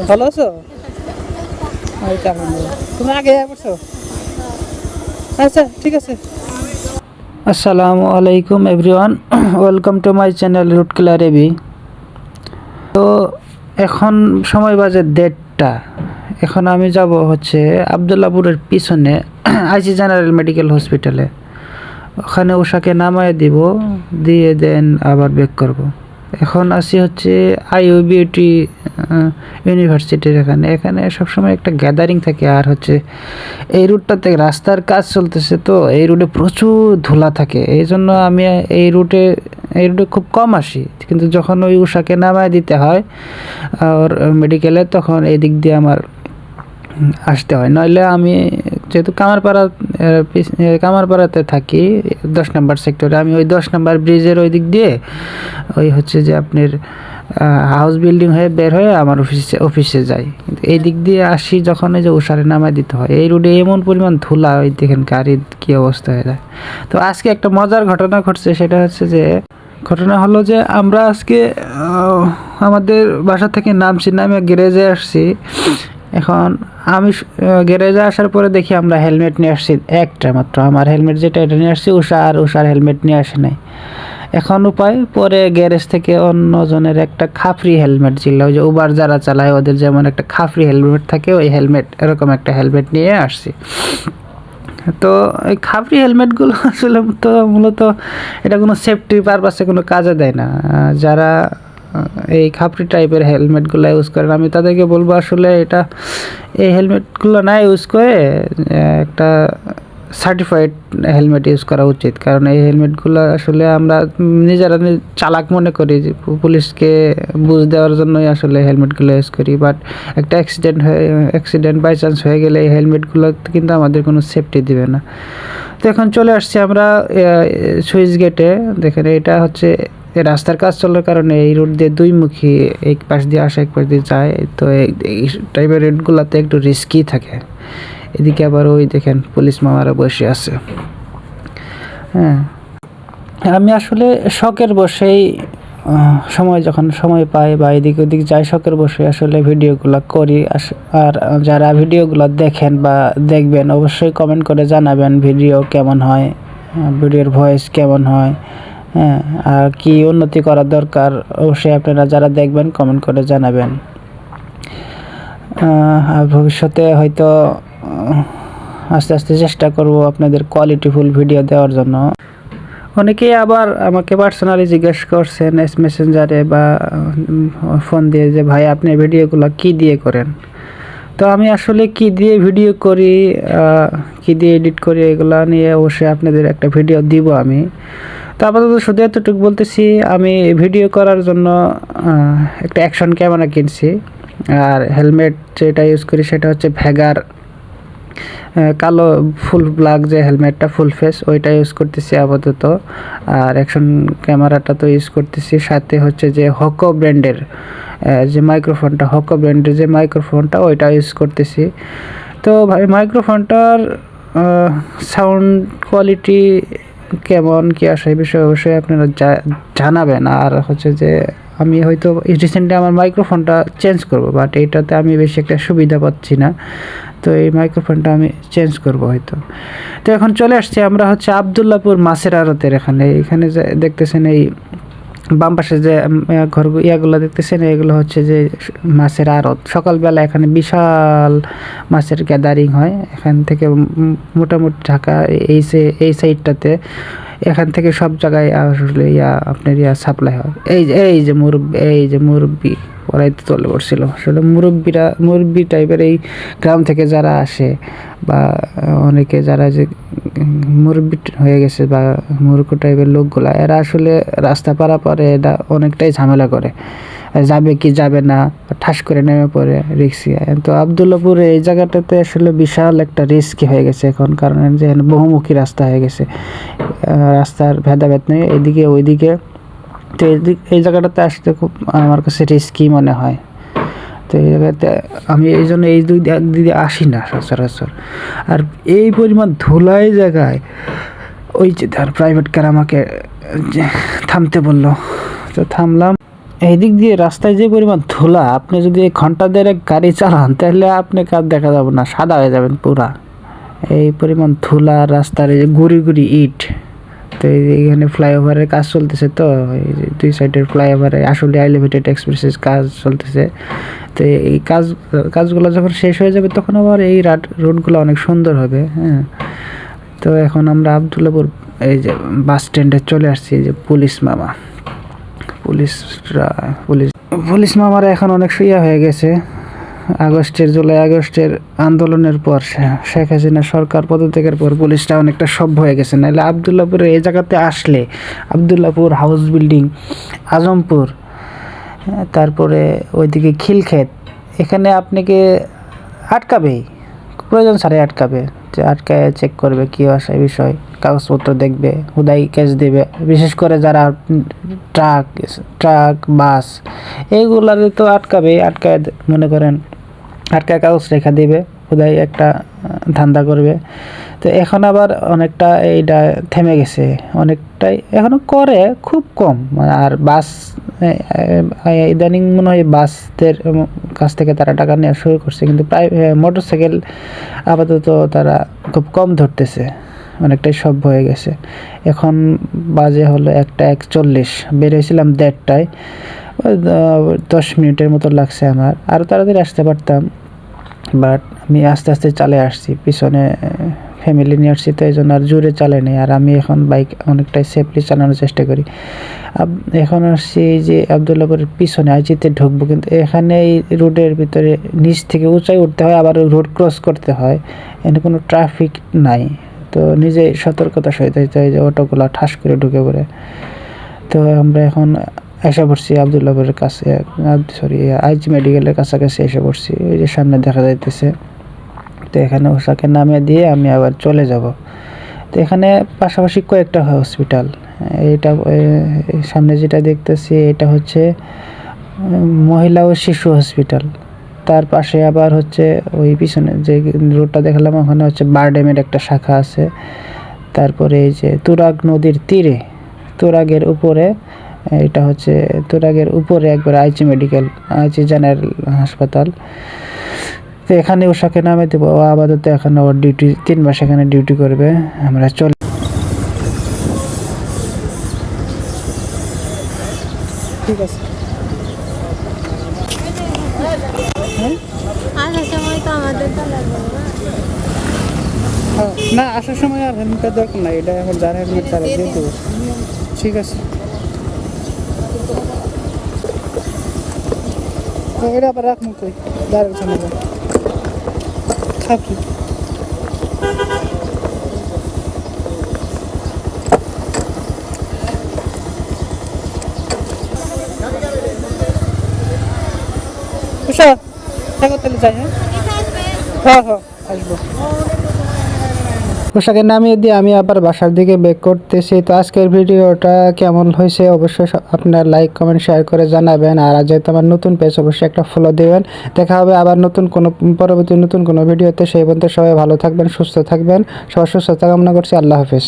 ভালো আছো? তুমি আগে পড়ছো? আচ্ছা ঠিক আছে। আসসালামু আলাইকুম everyone, welcome to my channel root killer AB. তো এখন সময় বাজে 1:30টা। এখন আমি যাব হচ্ছে আবদুল্লাপুরের পিছনে আইজি জেনারেল মেডিকেল হসপিটালে। ওখানে উষাকে নামায় দিব, দিয়ে দেন আবার ব্যাক করব। এখন আসি হচ্ছে আইইউ বিউটি ইউনিভার্সিটির এখানে সবসময় একটা গ্যাদারিং থাকে। আর হচ্ছে এই রুটটাতে রাস্তার কাজ চলতেছে, তো এই রুটে প্রচুর ধুলা থাকে। এই জন্য আমি এই রুটে খুব কম আসি, কিন্তু যখন ওই উষাকে নামায় দিতে হয় আর মেডিকেলে, তখন এই দিক দিয়ে আমার আসতে হয়। নইলে আমি যেহেতু কামারপাড়াতে থাকি 10 নম্বর সেক্টরে, আমি ওই 10 নম্বর ব্রিজের ওই দিক দিয়ে ওই হচ্ছে যে আপনার হাউস বিল্ডিং হয়ে বের হয়ে আমার অফিসে যাই। কিন্তু এই দিক দিয়ে আসি যখন এই যে উষারে নামায় দিতে হয়। এই রোডে এমন পরিমাণ ধুলা, ওই দেখেন গাড়ির কী অবস্থা হয়ে যায়। তো আজকে একটা মজার ঘটনা ঘটছে। সেটা হচ্ছে যে ঘটনা হলো যে আমরা আজকে আমাদের বাসা থেকে নামছি, নামে গ্যারেজে আসছি। এখন আমি গ্যারেজে আসার পরে দেখি আমরা হেলমেট নিয়ে আসছি একটা মাত্র। আমার হেলমেট যেটা এটা নিয়ে আসছি, উষার হেলমেট নিয়ে আসে নাই। এখন উপায়, পরে গ্যারেজ থেকে অন্যজনের একটা খাফরি হেলমেট ছিল, ওই যে উবার যারা চালায় ওদের যেমন একটা খাফরি হেলমেট থাকে, ওই হেলমেট এরকম একটা হেলমেট নিয়ে আসছি। তো এই খাফরি হেলমেটগুলো আসলে তো মূলত এটা কোনো সেফটি পারপাসে কোনো কাজে দেয় না। যারা এই খাপড়ি টাইপের হেলমেটগুলো ইউজ করেন, আমি তাদেরকে বলবো আসলে এই হেলমেটগুলো না ইউজ করে একটা সার্টিফাইড হেলমেট ইউজ করা উচিত। কারণ এই হেলমেটগুলো আসলে আমরা নিজেরা চালাক মনে করি, যে পুলিশকে বুঝ দেওয়ার জন্যই আসলে হেলমেটগুলো ইউজ করি। বাট একটা অ্যাক্সিডেন্ট বাই চান্স হয়ে গেলে এই হেলমেটগুলো কিন্তু আমাদের কোনো সেফটি দিবে না। তো এখন চলে আসছি আমরা সুইচ গেটে। দেখেন এটা হচ্ছে রাস্তার কাজ চলার কারণে এই রুট দিয়ে দুইমুখী, এক পাশ দিয়ে আসে এক পাশ দিয়ে যায়। তো এই টাইপের রুটগুলোতে একটু রিস্কি থাকে। এদিকে আবার ওই দেখেন পুলিশ মামারা বসে আছে। হ্যাঁ, আমি আসলে শখের বসেই যখন সময় পাই বা এদিক ওদিক যাই, শখের বসে আসলে ভিডিওগুলো করি। আর যারা ভিডিওগুলো দেখেন বা দেখবেন, অবশ্যই কমেন্ট করে জানাবেন ভিডিও কেমন হয়, ভিডিওর ভয়েস কেমন হয়। হ্যাঁ, আর কি উন্নতি করা দরকার, অবশ্যই আপনারা যারা দেখবেন কমেন্ট করে জানাবেন। আর ভবিষ্যতে হয়তো আস্তে আস্তে চেষ্টা করব আপনাদের কোয়ালিটিফুল ভিডিও দেওয়ার জন্য। অনেকেই আবার আমাকে পার্সোনালি জিজ্ঞেস করছেন মেসেঞ্জারে বা ফোন দিয়ে, যে ভাই আপনি ভিডিওগুলো কি দিয়ে করেন। তো আমি আসলে কি দিয়ে ভিডিও করি, কি দিয়ে এডিট করি, এগুলো নিয়ে অবশ্যই আপনাদের একটা ভিডিও দিব আমি। তো আপাতত শুধু এতটুকু বলতেছি, আমি ভিডিও করার জন্য একটা অ্যাকশন ক্যামেরা কিনছি। আর হেলমেট যেটা ইউজ করি সেটা হচ্ছে ভেগার কালো ফুল ব্ল্যাক যে হেলমেটটা, ফুল ফেস, ওইটা ইউজ করতেছি আপাতত। আর অ্যাকশন ক্যামেরাটা তো ইউজ করতেছি, সাথে হচ্ছে যে হকো ব্র্যান্ডের যে মাইক্রোফোনটা ওইটা ইউজ করতেছি। তো ভাই মাইক্রোফোনটার সাউন্ড কোয়ালিটি কেমন কী আসে, এই বিষয়ে অবশ্যই আপনারা জানাবেন। আর হচ্ছে যে আমি হয়তো রিসেন্টলি আমার মাইক্রোফোনটা চেঞ্জ করব, বাট এইটাতে আমি বেশি একটা সুবিধা পাচ্ছি না। তো এই মাইক্রোফোনটা আমি চেঞ্জ করব হয়তো। তো এখন চলে আসছি আমরা হচ্ছে আবদুল্লাপুর মাছের আড়তের এখানে যে দেখতেছেন, এই বাম পাশে যে ইয়াগুলো দেখতেছেন, এগুলো হচ্ছে যে মাছের আড়ত। সকালবেলা এখানে বিশাল মাছের গ্যাদারিং হয়। এখান থেকে মোটামুটি ঢাকা এই সাইডটাতে এখান থেকে সব জায়গায় আসলে আপনার সাপ্লাই হয়। এই যে মুরব্বি ওরাই তো চলে পড়ছিল। আসলে মুরব্বি টাইপের এই গ্রাম থেকে যারা আসে, বা অনেকে যারা যে মুরব্বি হয়ে গেছে বা মূর্খ টাইপের লোকগুলা, এরা আসলে রাস্তা পারাপারে এটা অনেকটাই ঝামেলা করে, যাবে কি যাবে না, ঠাস করে নেমে পড়ে রিস্কি। তো আবদুল্লাপুর এই জায়গাটাতে আসলে বিশাল একটা রিস্কি হয়ে গেছে এখন, কারণ যে বহুমুখী রাস্তা হয়ে গেছে, রাস্তার ভেদাভেদ নেই এদিকে ওইদিকে। তো এই জায়গাটাতে আসতে খুব আমার কাছে রিস্কি মনে হয়। তো এই জায়গাতে আমি এই জন্য এই দিকে আসি না সচরাচর। আর এই পরিমাণ ধুলাই জায়গায় ওই যে তার প্রাইভেট কার আমাকে থামতে বললো, তো থামলাম। এই দিক দিয়ে রাস্তায় যে পরিমাণ ধুলা, আপনি যদি ঘন্টা দেড়েক গাড়ি চালান তাহলে আপনি কার দেখা যাবে না, সাদা হয়ে যাবেন পুরা। এই পরিমাণ ধুলা, রাস্তার এই যে গুড়ি গুড়ি ইট। তো এইখানে ফ্লাইওভারের কাজ চলতেছে, তো এই যে 2 সাইডের ফ্লাইওভারে আসলে এলিভেটেড এক্সপ্রেসের কাজ চলতেছে। তো এই কাজগুলো যখন শেষ হয়ে যাবে তখন আবার এই রোডগুলো অনেক সুন্দর হবে। হ্যাঁ, তো এখন আমরা আবদুল্লাপুর এই যে বাস স্ট্যান্ডে চলে আসছি। এই যে পুলিশ মামা, পুলিশ মামারা এখন অনেক সুইয়া হয়ে গেছে। জুলাই আগস্টের আন্দোলনের পর, শেখ হাসিনা সরকার পদত্যাগের পর পুলিশটা অনেকটা সভ্য হয়ে গেছে। নাহলে আবদুল্লাপুরে এই জায়গাতে আসলে, আবদুল্লাপুর, হাউস বিল্ডিং, আজমপুর, তারপরে ওইদিকে খিলক্ষেত, এখানে আপনাকে আটকাবেই, প্রয়োজন ছাড়াই আটকাবে। যে আটকায় চেক করবে কী আসে বিষয়, কাগজপত্র দেখবে, হুদাই ক্যাশ দেবে। বিশেষ করে যারা ট্রাক বাস এইগুলারে তো আটকাবেই, আটকায় মনে করেন আটকায় কাগজ রেখা দেবে, হুদাই একটা ধান্দা করবে। তো এখন আবার অনেকটা এইটা থেমে গেছে, অনেকটাই এখনও করে, খুব কম। আর বাস ইদানিং মনে হয় বাসদের কাছ থেকে তারা টাকা নেওয়া শুরু করছে, কিন্তু প্রায় মোটরসাইকেল আপাতত তারা খুব কম ধরতেছে, অনেকটাই সভ্য হয়ে গেছে। এখন বাজে হলো 1:41, বের হয়েছিলাম 1:30টায়, 10 মিনিটের মতো লাগছে আমার। আরও তাড়াতাড়ি আসতে পারতাম, বাট আমি আস্তে আস্তে চালে আসছি, পিছনে ফ্যামিলি নিয়ে আসছি, তো এই জন্য আর জোরে চালাই নেই। আর আমি এখন বাইক অনেকটাই সেফলি চালানোর চেষ্টা করি। এখন আসছি এই যে আবদুল্লাপুরের পিছনে আইজিতে ঢুকবো, কিন্তু এখানে এই রোডের ভিতরে নিচ থেকে উঁচাই উঠতে হয়, আবার রোড ক্রস করতে হয়, এখানে কোনো ট্রাফিক নাই। তো নিজে সতর্কতার সহিত এই যে অটোগুলো ঠাস করে ঢুকে পড়ে। তো আমরা এখন এসে পড়ছি আবদুল্লাপুরের কাছে, সরি আইজি মেডিকেলের কাছাকাছি এসে পড়ছি। ওই যে সামনে দেখা যাইতেছে। তো এখানে ওষাকে নামিয়ে দিয়ে আমি আবার চলে যাব। তো এখানে পাশাপাশি কয়েকটা হসপিটাল, এটা সামনে যেটা দেখতেছি এটা হচ্ছে মহিলা ও শিশু হসপিটাল। তার পাশে আবার হচ্ছে ওই পিছনে যে রোডটা দেখালাম ওখানে হচ্ছে বারডেমের একটা শাখা আছে। তারপরে এই যে তুরাগ নদীর তীরে, তুরাগের উপরে, এটা হচ্ছে তুরাগের উপরে একবার আইজি মেডিকেল, আইজি জেনারেল হাসপাতাল। তো এখানে ওষাকে নামে দেবো, আপাতত এখানে ওর ডিউটি 3 মাস এখানে ডিউটি করবে। আমরা চলে ঠিক আছে। না আসার সময় আর হেলমেটের দরকার নাই, এটা এখন যার হেলমেট তারা দিয়ে দেবো। ঠিক আছে, এটা আবার রাখবো কই, ডাইরেক্ট চলে যাবো। থাকি উষা, থাকো তাহলে যাই। হ্যাঁ হ্যাঁ আসবো। পোশাকে নামিয়ে দিয়ে আমি আবার বাসার দিকে ব্যাক করতেছি। তো আজকের ভিডিওটা কেমন হয়েছে অবশ্যই আপনার লাইক কমেন্ট শেয়ার করে জানাবেন। আর যেহেতু আমার নতুন পেজ অবশ্যই একটা ফলো দেবেন। দেখা হবে আবার পরবর্তী নতুন কোনো ভিডিওতে। সেই পর্যন্ত সবাই ভালো থাকবেন, সুস্থ থাকবেন। সবার সুস্থতা কামনা করছি। আল্লাহ হাফেজ।